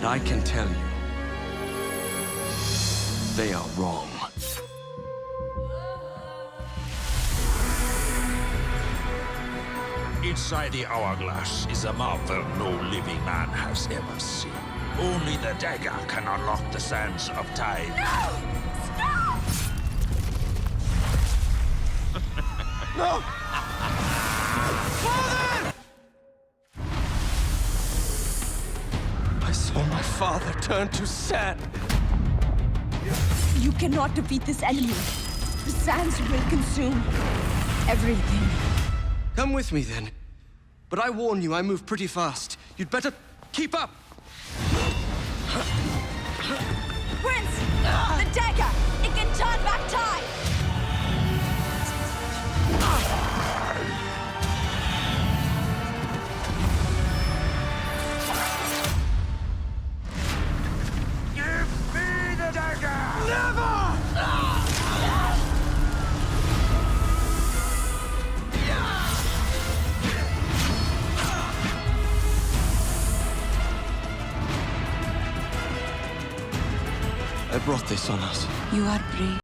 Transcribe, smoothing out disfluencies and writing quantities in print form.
And I can tell you, they are wrong. Inside the hourglass is a marvel no living man has ever seen. Only the dagger can unlock the sands of time. No! Stop! No! Father! I saw my father turn to sand. You cannot defeat this enemy. The sands will consume everything. Come with me, then. But I warn you, I move pretty fast. You'd better keep up! Prince! The dagger! It can turn back time! Give me the dagger! Never! I brought this on us. You are brave.